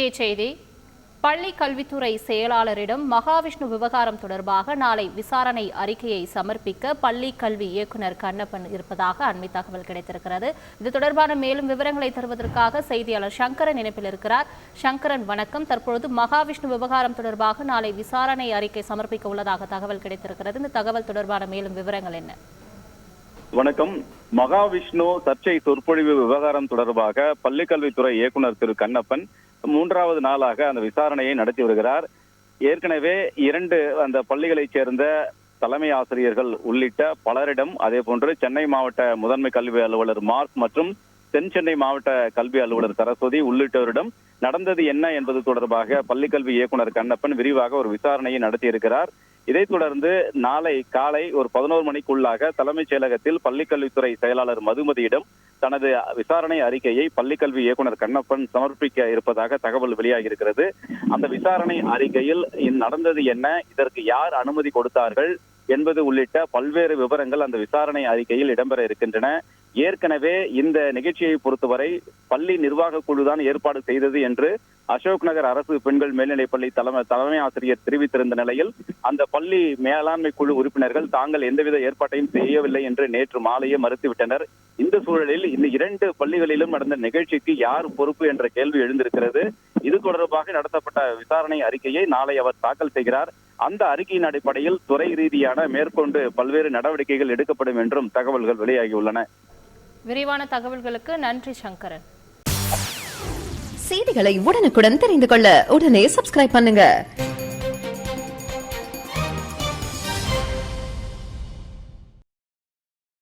முக்கிய செய்தி. பள்ளி கல்வித்துறை செயலாளரிடம் மகாவிஷ்ணு விவகாரம் தொடர்பாக நாளை விசாரணை அறிக்கையை சமர்ப்பிக்க பள்ளி கல்வி இயக்குநர் கண்ணப்பன் இருப்பதாக அண்மை தகவல் கிடைத்திருக்கிறது. இது தொடர்பான மேலும் விவரங்களை தருவதற்காக செய்தியாளர் சங்கரன் இணைப்பில் இருக்கிறார். சங்கரன், வணக்கம். தற்பொழுது மகாவிஷ்ணு விவகாரம் தொடர்பாக நாளை விசாரணை அறிக்கை சமர்ப்பிக்க உள்ளதாக தகவல் கிடைத்திருக்கிறது. இந்த தகவல் தொடர்பான மேலும் விவரங்கள் என்ன? வணக்கம். மகாவிஷ்ணு சர்ச்சை சொற்பொழிவு விவகாரம் தொடர்பாக பள்ளிக்கல்வித்துறை இயக்குநர் திரு கண்ணப்பன் 3வது நாளாக அந்த விசாரணையை நடத்தி வருகிறார். ஏற்கனவே 2 அந்த பள்ளிகளைச் சேர்ந்த தலைமை ஆசிரியர்கள் உள்ளிட்ட பலரிடம், அதே போன்று சென்னை மாவட்ட முதன்மை கல்வி அலுவலர் மார்க் மற்றும் தென் சென்னை மாவட்ட கல்வி அலுவலர் சரஸ்வதி உள்ளிட்டோரிடம் நடந்தது என்ன என்பது தொடர்பாக பள்ளிக்கல்வி இயக்குநர் கண்ணப்பன் விரிவாக ஒரு விசாரணையை நடத்தியிருக்கிறார். இதைத் தொடர்ந்து நாளை காலை ஒரு 11 மணிக்குள்ளாக தலைமைச் செயலகத்தில் பள்ளிக்கல்வித்துறை செயலாளர் மதுமதியிடம் தனது விசாரணை அறிக்கையை பள்ளிக்கல்வி இயக்குநர் கண்ணப்பன் சமர்ப்பிக்க இருப்பதாக தகவல் வெளியாகியிருக்கிறது. அந்த விசாரணை அறிக்கையில் நடந்தது என்ன, இதற்கு யார் அனுமதி கொடுத்தார்கள் என்பது உள்ளிட்ட பல்வேறு விவரங்கள் அந்த விசாரணை அறிக்கையில் இடம்பெற இருக்கின்றன. ஏற்கனவே இந்த நிகழ்ச்சியை பொறுத்தவரை பள்ளி நிர்வாக குழுதான் ஏற்பாடு செய்தது என்று அசோக் நகர் அரசு பெண்கள் மேல்நிலைப்பள்ளி தலைமை ஆசிரியர் தெரிவித்திருந்த நிலையில் அந்த பள்ளி மேலாண்மை குழு உறுப்பினர்கள் தாங்கள் எந்தவித ஏற்பாட்டையும் செய்யவில்லை என்று நேற்று மாலையே மறுத்துவிட்டனர். இந்த சூழலில் இந்த 2 பள்ளிகளிலும் நடந்த நிகழ்ச்சிக்கு யார் பொறுப்பு என்ற கேள்வி எழுந்திருக்கிறது. இது தொடர்பாக நடத்தப்பட்ட விசாரணை அறிக்கையை நாளை அவர் தாக்கல் செய்கிறார். அந்த அறிக்கையின் அடிப்படையில் துறை ரீதியான மேற்கொண்டு பல்வேறு நடவடிக்கைகள் எடுக்கப்படும் என்றும் தகவல்கள் வெளியாகியுள்ளன. விரிவான தகவல்களுக்கு நன்றி சங்கரன். செய்திகளை உடனுக்குடன் தெரிந்து கொள்ள உடனே சப்ஸ்கிரைப் பண்ணுங்க.